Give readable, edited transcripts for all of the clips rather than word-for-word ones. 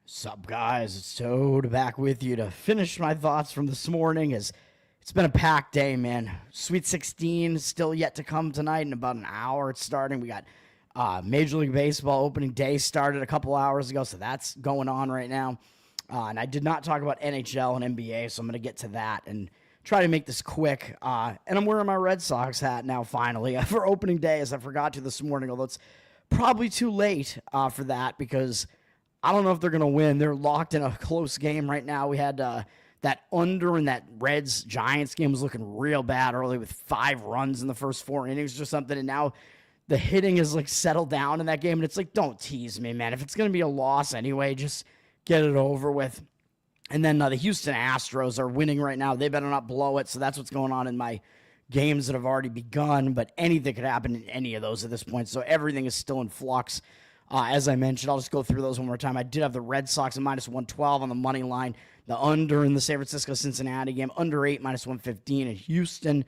Sup, guys? It's Toad back with you to finish my thoughts from this morning. As it's been a packed day, man. Sweet 16 still yet to come tonight. In about an hour, it's starting. We got Major League Baseball opening day started a couple hours ago, so that's going on right now. And I did not talk about NHL and NBA, so I'm going to get to that and try to make this quick. And I'm wearing my Red Sox hat now, finally, for opening day, as I forgot to this morning, although it's probably too late for that because I don't know if they're going to win. They're locked in a close game right now. We had that under in that Reds-Giants game was looking real bad early with 5 runs in the first 4 innings or something, and now the hitting is like settled down in that game, and it's like, don't tease me, man. If it's going to be a loss anyway, just get it over with. And then the Houston Astros are winning right now. They better not blow it, so that's what's going on in my games that have already begun, but anything could happen in any of those at this point, so everything is still in flux. As I mentioned, I'll just go through those one more time. I did have the Red Sox at minus 112 on the money line, the under in the San Francisco-Cincinnati game, under 8, minus 115 in Houston,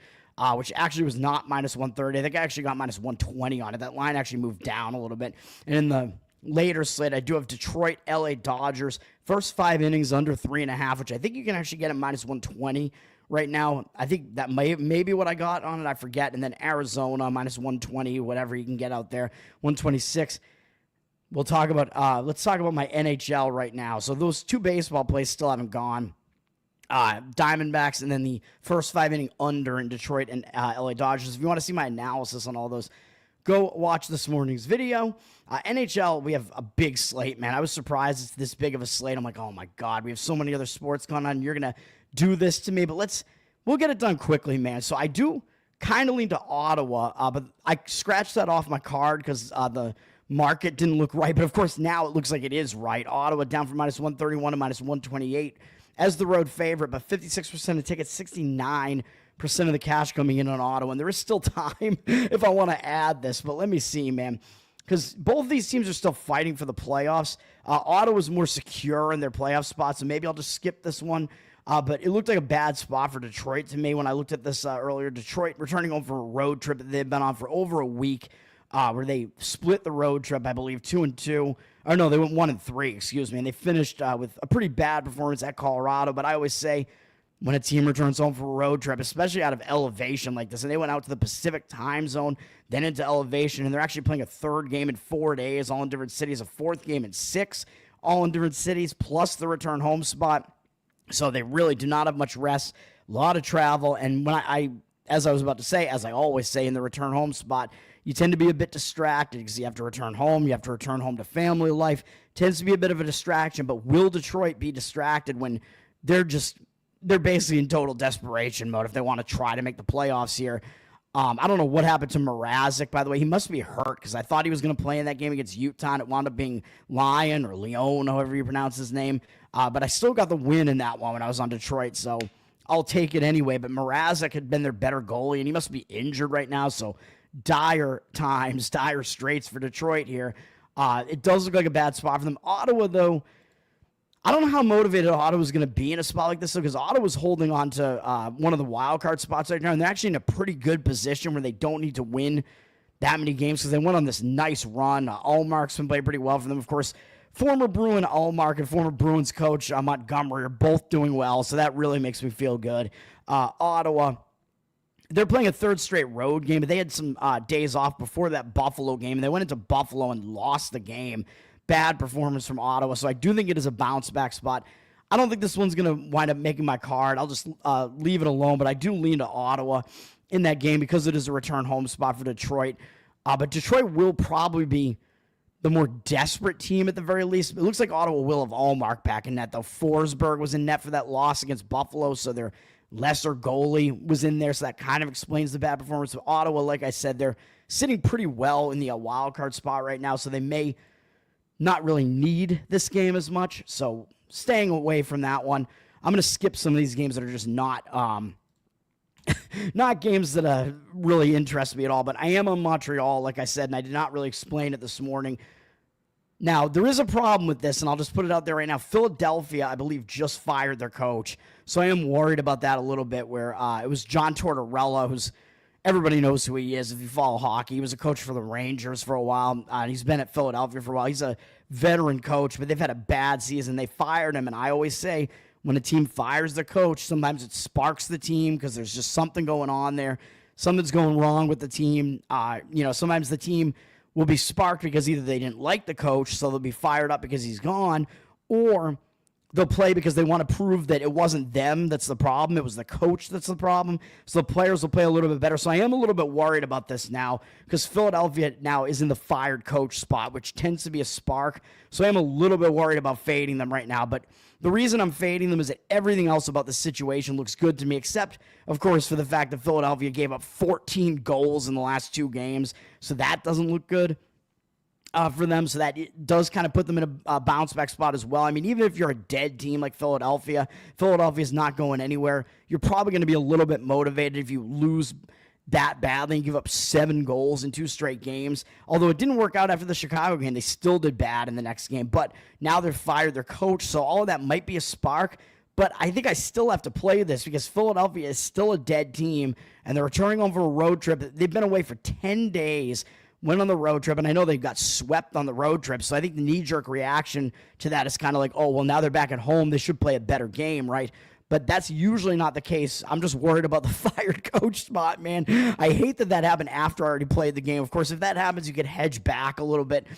which actually was not minus 130. I think I actually got minus 120 on it. That line actually moved down a little bit. And in the later slate, I do have Detroit, LA Dodgers, first 5 innings under 3.5, which I think you can actually get at minus 120 right now. I think that may be what I got on it. I forget. And then Arizona, minus 120, whatever you can get out there, 126. Let's talk about my NHL right now. So those 2 baseball plays still haven't gone. Diamondbacks and then the first 5 inning under in Detroit and LA Dodgers. If you want to see my analysis on all those, go watch this morning's video. NHL, we have a big slate, man. I was surprised it's this big of a slate. I'm like, oh my God, we have so many other sports going on. You're going to do this to me, but we'll get it done quickly, man. So I do kind of lean to Ottawa, but I scratched that off my card because the market didn't look right, but of course now it looks like it is right. Ottawa down from minus 131 to minus 128 as the road favorite, but 56% of tickets, 69% of the cash coming in on Ottawa, and there is still time if I want to add this, but let me see, man, because both of these teams are still fighting for the playoffs. Ottawa's more secure in their playoff spots, so maybe I'll just skip this one. But it looked like a bad spot for Detroit to me when I looked at this earlier. Detroit returning home from a road trip that they've been on for over a week. Where they split the road trip, I believe, 2-2. Or no, they went 1-3, excuse me. And they finished with a pretty bad performance at Colorado. But I always say when a team returns home for a road trip, especially out of elevation like this, and they went out to the Pacific time zone, then into elevation, and they're actually playing a 3rd game in 4 days, all in different cities, a 4th game in 6, all in different cities, plus the return home spot. So they really do not have much rest, a lot of travel. And when as I was about to say, as I always say in the return home spot, you tend to be a bit distracted because you have to return home. You have to return home to family life. Tends to be a bit of a distraction, but will Detroit be distracted when they're basically in total desperation mode if they want to try to make the playoffs here? I don't know what happened to Mrazek, by the way. He must be hurt because I thought he was going to play in that game against Utah, and it wound up being Lyon or Leon, however you pronounce his name. But I still got the win in that one when I was on Detroit, so I'll take it anyway. But Mrazek had been their better goalie, and he must be injured right now, so dire times, dire straits for Detroit here. It does look like a bad spot for them. Ottawa, though, I don't know how motivated Ottawa's going to be in a spot like this, because Ottawa's holding on to one of the wild card spots right now, and they're actually in a pretty good position where they don't need to win that many games because they went on this nice run. Allmark's been playing pretty well for them. Of course, former Bruin Allmark and former Bruins coach Montgomery are both doing well, so that really makes me feel good. Ottawa, they're playing a 3rd straight road game, but they had some days off before that Buffalo game, and they went into Buffalo and lost the game. Bad performance from Ottawa, so I do think it is a bounce-back spot. I don't think this one's going to wind up making my card. I'll just leave it alone, but I do lean to Ottawa in that game because it is a return home spot for Detroit. But Detroit will probably be the more desperate team at the very least. It looks like Ottawa will have Allmark back in net, though. Forsberg was in net for that loss against Buffalo, so their lesser goalie was in there, so that kind of explains the bad performance of Ottawa. Like I said, they're sitting pretty well in the wild card spot right now, so they may not really need this game as much, so staying away from that one. I'm going to skip some of these games that are just not not games that really interest me at all, but I am on Montreal, like I said, and I did not really explain it this morning. Now, there is a problem with this, and I'll just put it out there right now. Philadelphia, I believe, just fired their coach, so I am worried about that a little bit, where it was John Tortorella, who's Everybody knows who he is if you follow hockey. He was a coach for the Rangers for a while. He's been at Philadelphia for a while. He's a veteran coach, but they've had a bad season. They fired him, and I always say when a team fires the coach, sometimes it sparks the team because there's just something going on there. Something's going wrong with the team. Sometimes the team will be sparked because either they didn't like the coach, so they'll be fired up because he's gone, or they'll play because they want to prove that it wasn't them that's the problem. It was the coach that's the problem. So the players will play a little bit better. So I am a little bit worried about this now because Philadelphia now is in the fired coach spot, which tends to be a spark. So I am a little bit worried about fading them right now. But the reason I'm fading them is that everything else about the situation looks good to me, except, of course, for the fact that Philadelphia gave up 14 goals in the last 2 games. So that doesn't look good for them, so that it does kind of put them in a bounce back spot as well. I mean, even if you're a dead team like Philadelphia is not going anywhere. You're probably going to be a little bit motivated if you lose that badly and give up 7 goals in 2 straight games. Although it didn't work out after the Chicago game, they still did bad in the next game. But now they're fired their coach, so all of that might be a spark. But I think I still have to play this because Philadelphia is still a dead team, and they're returning home for a road trip. They've been away for 10 days. Went on the road trip, and I know they got swept on the road trip, so I think the knee-jerk reaction to that is kind of like, oh, well, now they're back at home. They should play a better game, right? But that's usually not the case. I'm just worried about the fired coach spot, man. I hate that happened after I already played the game. Of course, if that happens, you could hedge back a little bit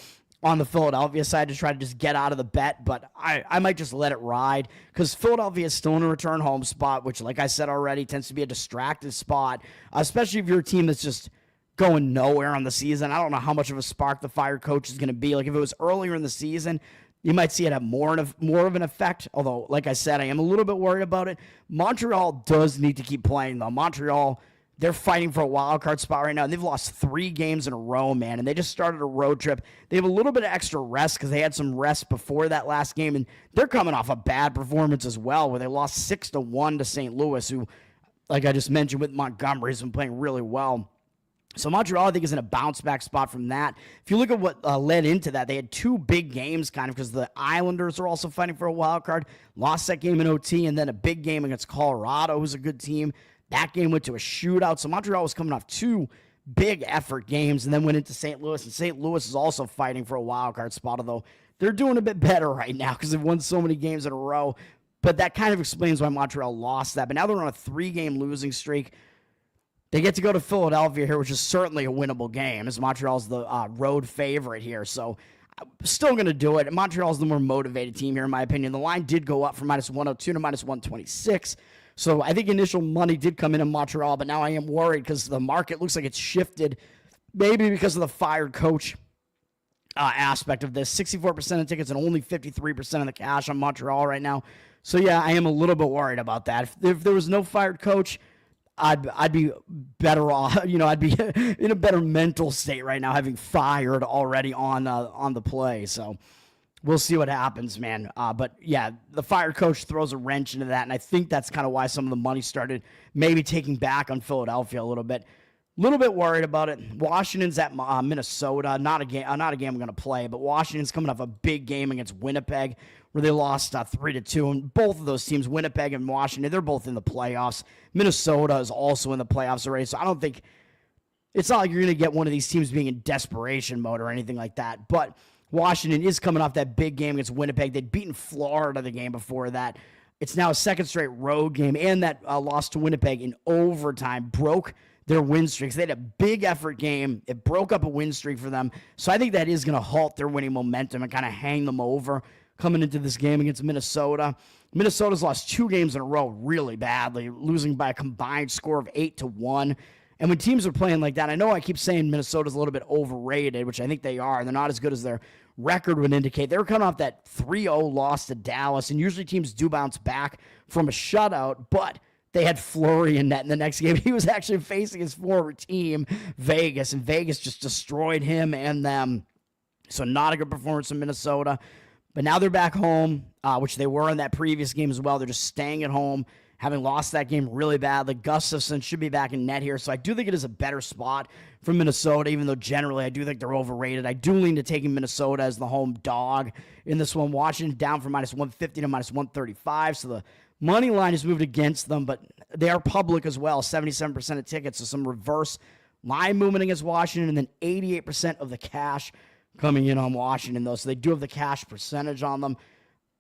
on the Philadelphia side to try to just get out of the bet, but I might just let it ride because Philadelphia is still in a return home spot, which, like I said already, tends to be a distracted spot, especially if you're a team that's just going nowhere on the season. I don't know how much of a spark the fired coach is going to be. Like if it was earlier in the season, you might see it have more of an effect. Although, like I said, I am a little bit worried about it. Montreal does need to keep playing, though. Montreal, they're fighting for a wild card spot right now, and they've lost 3 games in a row, man. And they just started a road trip. They have a little bit of extra rest because they had some rest before that last game, and they're coming off a bad performance as well, where they lost 6-1 to St. Louis, who, like I just mentioned with Montgomery, has been playing really well. So Montreal, I think, is in a bounce-back spot from that. If you look at what led into that, they had 2 big games kind of because the Islanders are also fighting for a wild card, lost that game in OT, and then a big game against Colorado, who's a good team. That game went to a shootout. So Montreal was coming off 2 big effort games and then went into St. Louis, and St. Louis is also fighting for a wild card spot, although they're doing a bit better right now because they've won so many games in a row. But that kind of explains why Montreal lost that. But now they're on a 3-game losing streak. They get to go to Philadelphia here, which is certainly a winnable game, as Montreal's the road favorite here. So I'm still going to do it. Montreal's the more motivated team here, in my opinion. The line did go up from -102 to -126. So I think initial money did come in Montreal, but now I am worried because the market looks like it's shifted, maybe because of the fired coach aspect of this. 64% of tickets and only 53% of the cash on Montreal right now. So, yeah, I am a little bit worried about that. If there was no fired coach, I'd be better off, I'd be in a better mental state right now, having fired already on the play. So we'll see what happens, man. But yeah, the fired coach throws a wrench into that, and I think that's kind of why some of the money started maybe taking back on Philadelphia a little bit. Little bit worried about it. Washington's at Minnesota. Not a game I'm going to play, but Washington's coming off a big game against Winnipeg where they lost 3-2. And both of those teams, Winnipeg and Washington, they're both in the playoffs. Minnesota is also in the playoffs already, so I don't think it's not like you're going to get one of these teams being in desperation mode or anything like that. But Washington is coming off that big game against Winnipeg. They'd beaten Florida the game before that. It's now a second straight road game, and that loss to Winnipeg in overtime broke their win streaks. They had a big effort game. It broke up a win streak for them. So I think that is going to halt their winning momentum and kind of hang them over coming into this game against Minnesota. Minnesota's lost 2 games in a row really badly, losing by a combined score of 8-1. And when teams are playing like that, I know I keep saying Minnesota's a little bit overrated, which I think they are. They're not as good as their record would indicate. They were coming off that 3-0 loss to Dallas, and usually teams do bounce back from a shutout, but they had Fleury in net in the next game. He was actually facing his former team, Vegas, and Vegas just destroyed him and them. So not a good performance in Minnesota. But now they're back home, which they were in that previous game as well. They're just staying at home, having lost that game really badly. Gustafsson should be back in net here. So I do think it is a better spot for Minnesota, even though generally I do think they're overrated. I do lean to taking Minnesota as the home dog in this one. Washington down from -150 to -135. So the Money line has moved against them, but they are public as well, 77% of tickets, so some reverse line movement against Washington, and then 88% of the cash coming in on Washington, though, so they do have the cash percentage on them.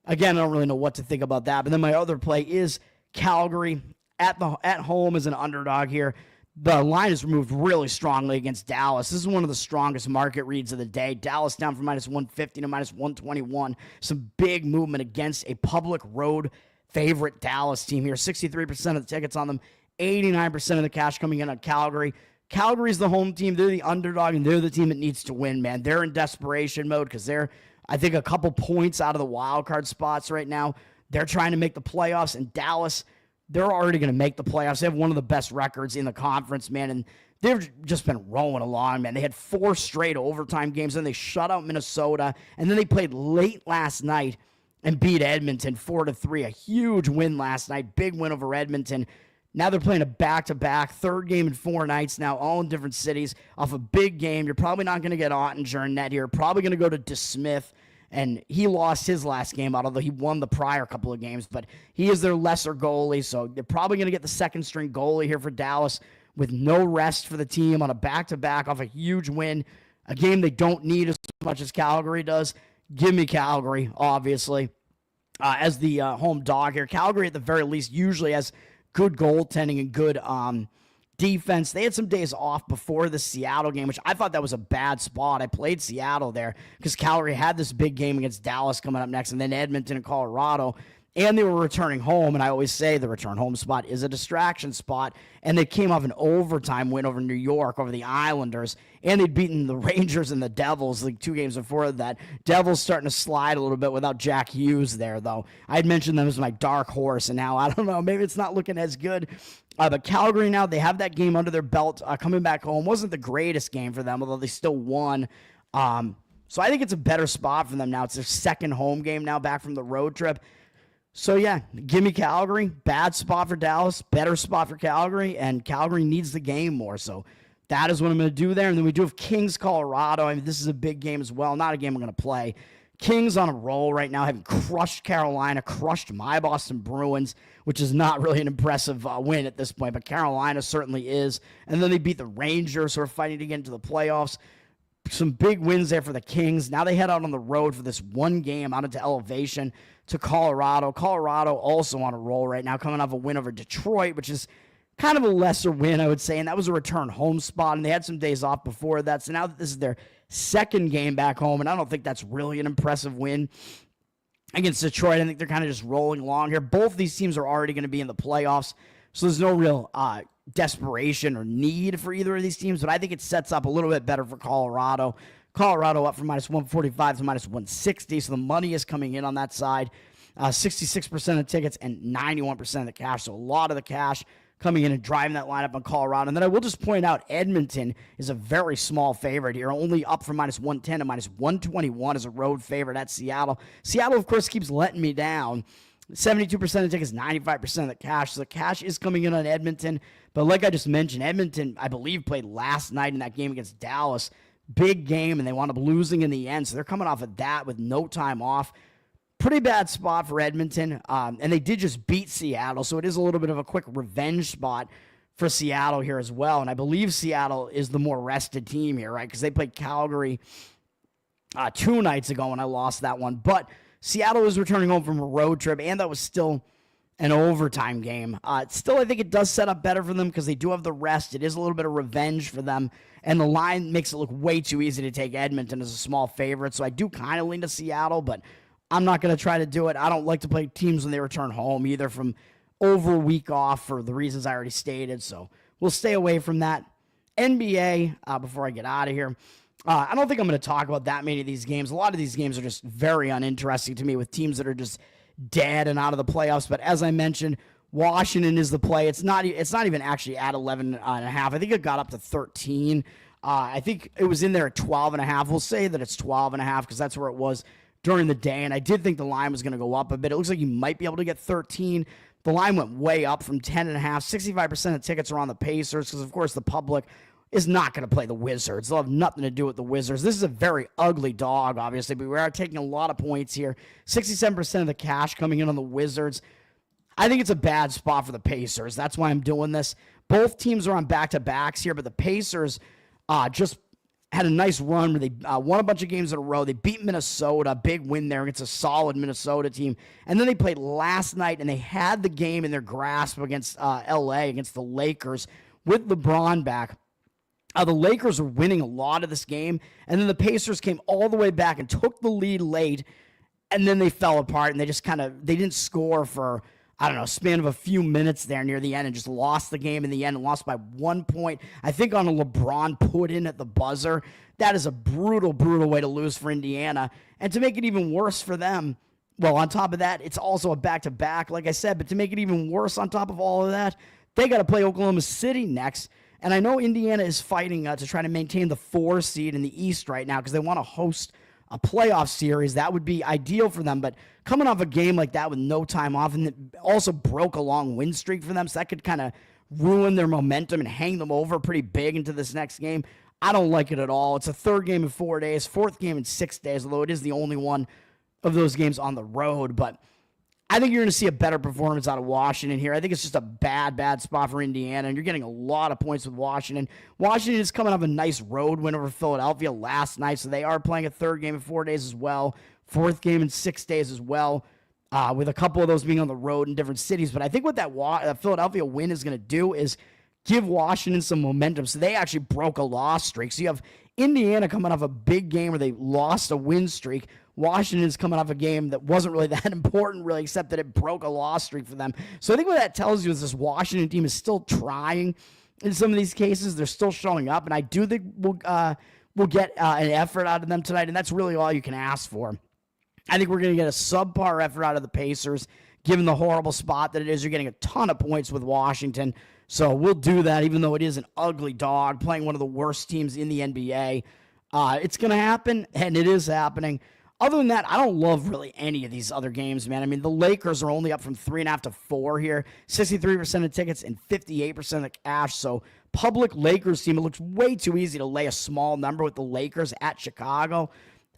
Again, I don't really know what to think about that, but then my other play is Calgary at home as an underdog here. The line is moved really strongly against Dallas. This is one of the strongest market reads of the day. Dallas down from -150 to -121. Some big movement against a public road favorite Dallas team here. 63% of the tickets on them, 89% of the cash coming in on Calgary. Calgary's the home team. They're the underdog, and they're the team that needs to win, man. They're in desperation mode because they're, I think, a couple points out of the wild card spots right now. They're trying to make the playoffs, and Dallas, they're already going to make the playoffs. They have one of the best records in the conference, man, and they've just been rolling along, man. They had 4 straight overtime games, and they shut out Minnesota, and then they played late last night and beat Edmonton 4-3. A huge win last night, big win over Edmonton. Now they're playing a back-to-back, third game in 4 nights now, all in different cities, off a big game. You're probably not going to get Ottinger in net here. Probably going to go to DeSmith, and he lost his last game out, although he won the prior couple of games. But he is their lesser goalie, so they're probably going to get the second-string goalie here for Dallas with no rest for the team on a back-to-back off a huge win, a game they don't need as much as Calgary does. Give me Calgary, obviously, as the home dog here. Calgary, at the very least, usually has good goaltending and good defense. They had some days off before the Seattle game, which I thought that was a bad spot. I played Seattle there because Calgary had this big game against Dallas coming up next, and then Edmonton and Colorado. And they were returning home, and I always say the return home spot is a distraction spot, and they came off an overtime win over New York, over the Islanders, and they'd beaten the Rangers and the Devils like 2 games before that. Devils starting to slide a little bit without Jack Hughes there, though. I'd mentioned them as my dark horse, and now, I don't know, maybe it's not looking as good. But Calgary now, they have that game under their belt coming back home. Wasn't the greatest game for them, although they still won. So I think it's a better spot for them now. It's their second home game now back from the road trip. So, yeah, give me Calgary. Bad spot for Dallas, better spot for Calgary, and Calgary needs the game more. So that is what I'm going to do there. And then we do have Kings, Colorado. I mean, this is a big game as well. Not a game I'm going to play. Kings on a roll right now, having crushed Carolina, crushed my Boston Bruins, which is not really an impressive win at this point, but Carolina certainly is. And then they beat the Rangers, who are fighting to get into the playoffs. Some big wins there for the Kings. Now they head out on the road for this one game out into elevation to Colorado. Colorado also on a roll right now, coming off a win over Detroit, which is kind of a lesser win, I would say, and that was a return home spot, and they had some days off before that, so now that this is their second game back home, and I don't think that's really an impressive win against Detroit. I think they're kind of just rolling along here. Both these teams are already going to be in the playoffs, so there's no real desperation or need for either of these teams, but I think it sets up a little bit better for Colorado. Colorado up from -145 to -160, so the money is coming in on that side. 66% of tickets and 91% of the cash, so a lot of the cash coming in and driving that lineup on Colorado. And then I will just point out Edmonton is a very small favorite here, only up from -110 to -121 as a road favorite at Seattle. Seattle, of course, keeps letting me down. 72% of tickets, 95% of the cash. So the cash is coming in on Edmonton. But like I just mentioned, Edmonton, I believe, played last night in that game against Dallas. Big game, and they wound up losing in the end. So they're coming off of that with no time off. Pretty bad spot for Edmonton. And they did just beat Seattle. So it is a little bit of a quick revenge spot for Seattle here as well. And I believe Seattle is the more rested team here, right? Because they played Calgary 2 nights ago, and I lost that one. But Seattle is returning home from a road trip, and that was still an overtime game. Still, I think it does set up better for them because they do have the rest. It is a little bit of revenge for them, and the line makes it look way too easy to take Edmonton as a small favorite. So I do kind of lean to Seattle, but I'm not going to try to do it. I don't like to play teams when they return home, either from over a week off for the reasons I already stated. So we'll stay away from that. NBA, before I get out of here, I don't think I'm going to talk about that many of these games. A lot of these games are just very uninteresting to me with teams that are just dead and out of the playoffs. But as I mentioned, Washington is the play. It's not even actually at 11.5. I think it got up to 13. I think it was in there at 12.5. We'll say that it's 12.5 because that's where it was during the day. And I did think the line was going to go up a bit. It looks like you might be able to get 13. The line went way up from 10.5. 65% of tickets are on the Pacers because, of course, the public is not going to play the Wizards. They'll have nothing to do with the Wizards. This is a very ugly dog, obviously, but we are taking a lot of points here. 67% of the cash coming in on the Wizards. I think it's a bad spot for the Pacers. That's why I'm doing this. Both teams are on back-to-backs here, but the Pacers just had a nice run where they won a bunch of games in a row. They beat Minnesota, big win there against a solid Minnesota team. And then they played last night, and they had the game in their grasp against LA, against the Lakers, with LeBron back. The Lakers were winning a lot of this game, and then the Pacers came all the way back and took the lead late, and then they fell apart, and they just they didn't score for, I don't know, span of a few minutes there near the end and just lost the game in the end and lost by 1 point. I think on a LeBron put in at the buzzer. That is a brutal, brutal way to lose for Indiana. And to make it even worse for them, well, on top of that, it's also a back-to-back, like I said, but to make it even worse on top of all of that, they got to play Oklahoma City next. And I know Indiana is fighting to try to maintain the 4 seed in the East right now because they want to host a playoff series. That would be ideal for them, but coming off a game like that with no time off, and it also broke a long win streak for them, so that could kind of ruin their momentum and hang them over pretty big into this next game. I don't like it at all. It's a third game in 4 days, fourth game in 6 days, although it is the only one of those games on the road, but I think you're going to see a better performance out of Washington here. I think it's just a bad, bad spot for Indiana, and you're getting a lot of points with Washington. Washington is coming off a nice road win over Philadelphia last night, so they are playing a third game in 4 days as well, fourth game in 6 days as well, with a couple of those being on the road in different cities. But I think what that Philadelphia win is going to do is give Washington some momentum. So they actually broke a loss streak. So you have Indiana coming off a big game where they lost a win streak. Washington's coming off a game that wasn't really that important, really, except that it broke a loss streak for them. So I think what that tells you is this Washington team is still trying in some of these cases. They're still showing up, and I do think we'll get an effort out of them tonight, and that's really all you can ask for. I think we're going to get a subpar effort out of the Pacers, given the horrible spot that it is. You're getting a ton of points with Washington, so we'll do that, even though it is an ugly dog, playing one of the worst teams in the NBA. It's going to happen, and it is happening. Other than that, I don't love really any of these other games, man. I mean, the Lakers are only up from 3.5 to 4 here, 63% of tickets and 58% of the cash. So public Lakers team, it looks way too easy to lay a small number with the Lakers at Chicago.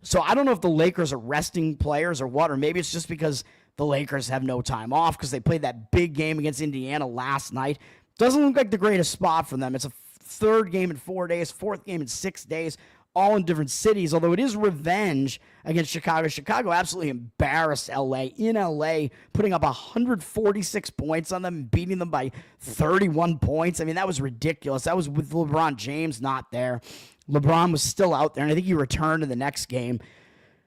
So I don't know if the Lakers are resting players or what, or maybe it's just because the Lakers have no time off because they played that big game against Indiana last night. Doesn't look like the greatest spot for them. It's a third game in 4 days, fourth game in 6 days, all in different cities, although it is revenge against Chicago. Chicago absolutely embarrassed LA in LA, putting up 146 points on them, beating them by 31 points. I mean, that was ridiculous. That was with LeBron James not there. LeBron was still out there, and I think he returned in the next game.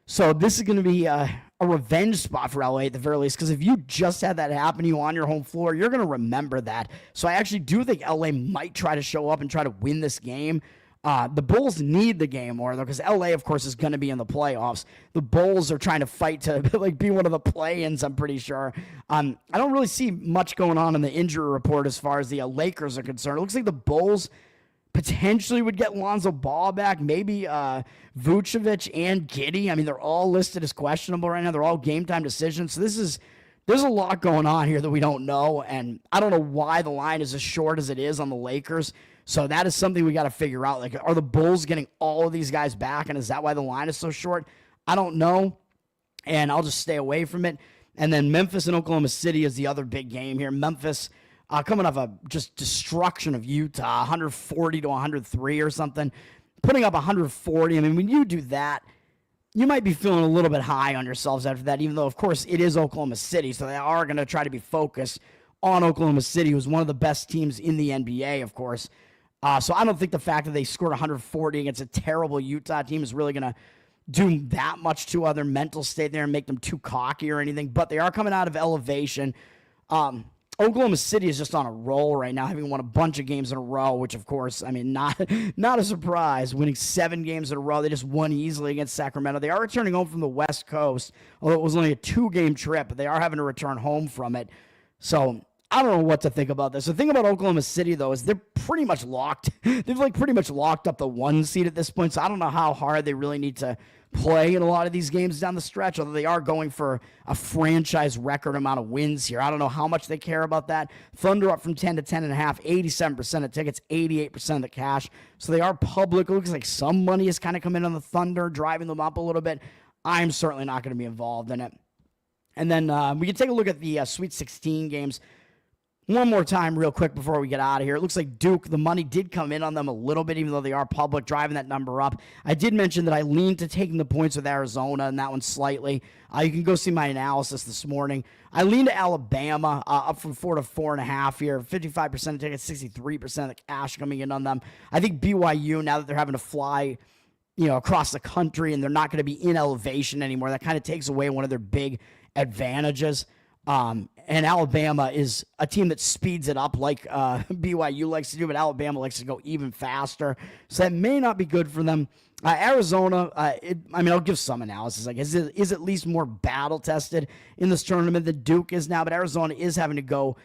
So this is going to be a revenge spot for LA at the very least, because if you just had that happen to you on your home floor, you're going to remember that. So I actually do think LA might try to show up and try to win this game. The Bulls need the game more, though, because LA, of course, is going to be in the playoffs. The Bulls are trying to fight to be one of the play-ins, I'm pretty sure. I don't really see much going on in the injury report as far as the Lakers are concerned. It looks like the Bulls potentially would get Lonzo Ball back, maybe Vucevic and Giddey. I mean, they're all listed as questionable right now. They're all game-time decisions. So there's a lot going on here that we don't know, and I don't know why the line is as short as it is on the Lakers. So that is something we got to figure out. Like, are the Bulls getting all of these guys back, and is that why the line is so short? I don't know, and I'll just stay away from it. And then Memphis and Oklahoma City is the other big game here. Memphis coming off a just destruction of Utah, 140 to 103 or something, putting up 140. I mean, when you do that, you might be feeling a little bit high on yourselves after that, even though, of course, it is Oklahoma City, so they are going to try to be focused on Oklahoma City, who's one of the best teams in the NBA, of course. So I don't think the fact that they scored 140 against a terrible Utah team is really going to do that much to their mental state there and make them too cocky or anything. But they are coming out of elevation. Oklahoma City is just on a roll right now, having won a bunch of games in a row, which, of course, I mean, not a surprise. Winning 7 games in a row. They just won easily against Sacramento. They are returning home from the West Coast, although it was only a 2-game trip, but they are having to return home from it. So I don't know what to think about this. The thing about Oklahoma City, though, is they're pretty much locked. They've pretty much locked up the 1 seed at this point, so I don't know how hard they really need to play in a lot of these games down the stretch, although they are going for a franchise record amount of wins here. I don't know how much they care about that. Thunder up from 10 to 10.5, 87% of tickets, 88% of the cash. So they are public. It looks like some money has kind of come in on the Thunder, driving them up a little bit. I'm certainly not going to be involved in it. And then we can take a look at the Sweet 16 games one more time real quick before we get out of here. It looks like Duke, the money did come in on them a little bit, even though they are public, driving that number up. I did mention that I leaned to taking the points with Arizona and that one slightly. You can go see my analysis this morning. I leaned to Alabama, up from 4 to 4.5 here. 55% of tickets, 63% of the cash coming in on them. I think BYU, now that they're having to fly across the country and they're not going to be in elevation anymore, that kind of takes away one of their big advantages. And Alabama is a team that speeds it up like BYU likes to do, but Alabama likes to go even faster. So that may not be good for them. Arizona, I'll give some analysis. Like, is at least more battle-tested in this tournament than Duke is now, but Arizona is having to go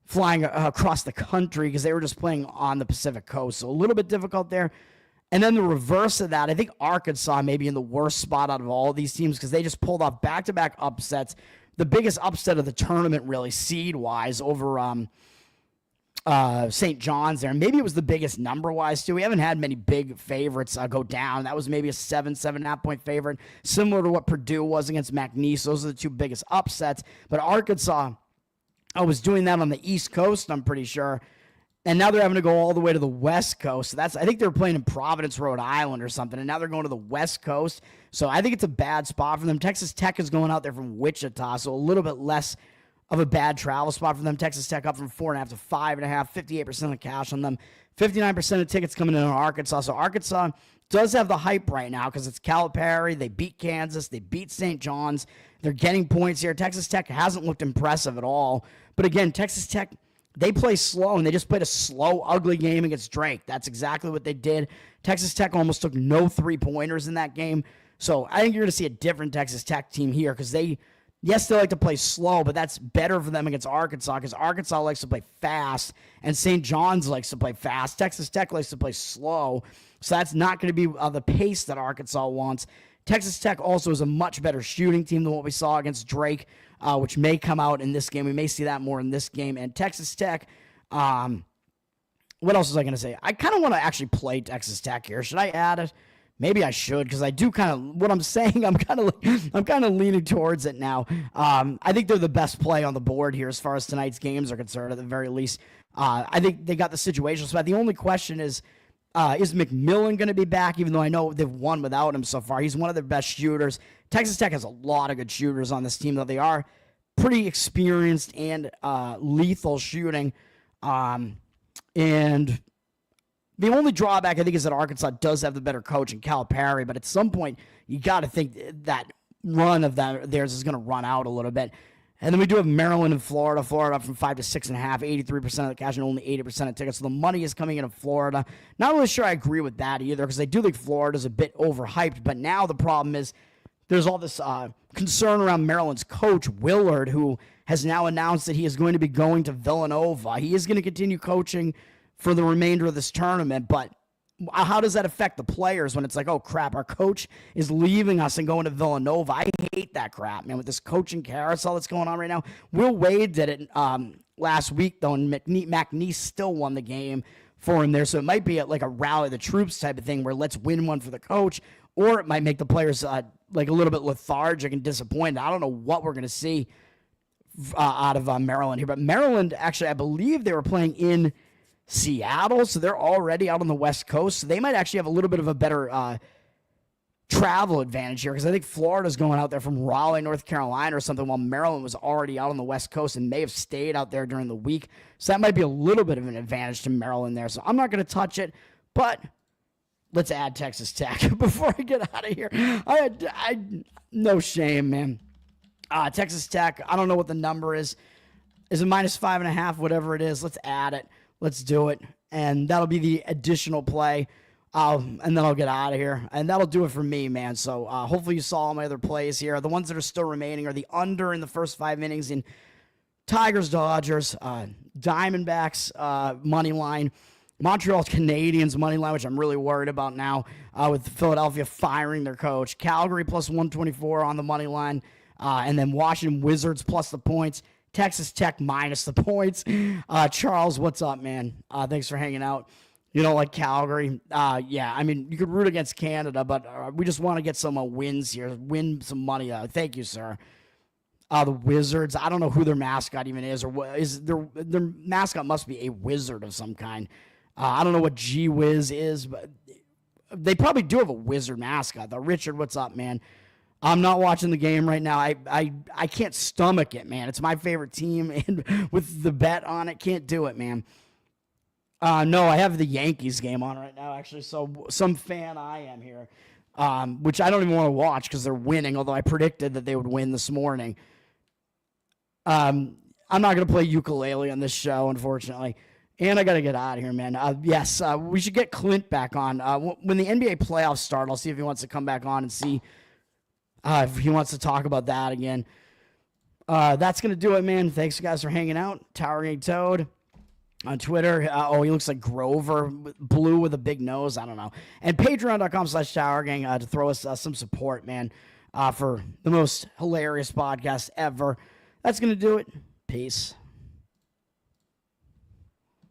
flying across the country because they were just playing on the Pacific Coast. So a little bit difficult there. And then the reverse of that, I think Arkansas may be in the worst spot out of all of these teams because they just pulled off back-to-back upsets. The biggest upset of the tournament, really, seed-wise, over St. John's there. Maybe it was the biggest number-wise, too. We haven't had many big favorites go down. That was maybe a 7.5 point favorite, similar to what Purdue was against McNeese. Those are the two biggest upsets. But Arkansas was doing that on the East Coast, I'm pretty sure. And now they're having to go all the way to the West Coast. So I think they were playing in Providence, Rhode Island or something, and now they're going to the West Coast. So I think it's a bad spot for them. Texas Tech is going out there from Wichita, so a little bit less of a bad travel spot for them. Texas Tech up from 4.5 to 5.5, 58% of the cash on them, 59% of tickets coming in on Arkansas. So Arkansas does have the hype right now because it's Calipari. They beat Kansas. They beat St. John's. They're getting points here. Texas Tech hasn't looked impressive at all. But again, Texas Tech, they play slow, and they just played a slow, ugly game against Drake. That's exactly what they did. Texas Tech almost took no three-pointers in that game. So I think you're going to see a different Texas Tech team here because they like to play slow, but that's better for them against Arkansas because Arkansas likes to play fast, and St. John's likes to play fast. Texas Tech likes to play slow, so that's not going to be the pace that Arkansas wants. Texas Tech also is a much better shooting team than what we saw against Drake, which may come out in this game. We may see that more in this game. And Texas Tech, what else was I going to say? I kind of want to actually play Texas Tech here. Should I add it? Maybe I should because I do kind of, what I'm saying, I'm kind of leaning towards it now. I think they're the best play on the board here as far as tonight's games are concerned, at the very least. I think they got the situational spot. The only question is McMillan going to be back, even though I know they've won without him so far? He's one of their best shooters. Texas Tech has a lot of good shooters on this team, though. They are pretty experienced and lethal shooting. And the only drawback, I think, is that Arkansas does have the better coach in Calipari, but at some point, you got to think that run of theirs is going to run out a little bit. And then we do have Maryland and Florida. Florida up from 5 to 6.5, 83% of the cash and only 80% of tickets. So the money is coming in of Florida. Not really sure I agree with that either because I do think Florida's a bit overhyped. But now the problem is there's all this concern around Maryland's coach, Willard, who has now announced that he is going to be going to Villanova. He is going to continue coaching for the remainder of this tournament, but how does that affect the players when it's like, oh, crap, our coach is leaving us and going to Villanova? I hate that crap, man, with this coaching carousel that's going on right now. Will Wade did it last week, though, and McNeese still won the game for him there, so it might be like a rally the troops type of thing where let's win one for the coach, or it might make the players like a little bit lethargic and disappointed. I don't know what we're going to see out of Maryland here, but Maryland, actually, I believe they were playing in Seattle, so they're already out on the West Coast, so they might actually have a little bit of a better travel advantage here, because I think Florida's going out there from Raleigh, North Carolina or something, while Maryland was already out on the West Coast and may have stayed out there during the week, so that might be a little bit of an advantage to Maryland there, so I'm not going to touch it, but let's add Texas Tech before I get out of here. I no shame, man. Texas Tech, I don't know what the number is. Is it -5.5, whatever it is? Let's add it. Let's do it, and that'll be the additional play, and then I'll get out of here, and that'll do it for me, man. So hopefully you saw all my other plays here. The ones that are still remaining are the under in the first 5 innings in Tigers, Dodgers, Diamondbacks money line, Montreal Canadiens money line, which I'm really worried about now with Philadelphia firing their coach, Calgary plus 124 on the money line, and then Washington Wizards plus the points, Texas Tech minus the points. Charles, what's up, man? Thanks for hanging out. You know, like Calgary. Yeah, I mean, you could root against Canada, but we just want to get some wins here, win some money. Thank you, sir. The Wizards. I don't know who their mascot even is, or what is their mascot must be a wizard of some kind. I don't know what G Wiz is, but they probably do have a wizard mascot. Though, Richard, what's up, man? I'm not watching the game right now. I can't stomach it, man. It's my favorite team, and with the bet on it, can't do it, man. No, I have the Yankees game on right now, actually. So some fan I am here, which I don't even want to watch because they're winning. Although I predicted that they would win this morning. I'm not gonna play ukulele on this show, unfortunately. And I got to get out of here, man. Yes, we should get Clint back on. When the NBA playoffs start, I'll see if he wants to come back on and see if he wants to talk about that again. That's going to do it, man. Thanks, guys, for hanging out. Towering Toad on Twitter. He looks like Grover, blue with a big nose. I don't know. And patreon.com/towergang to throw us some support, man, for the most hilarious podcast ever. That's going to do it. Peace.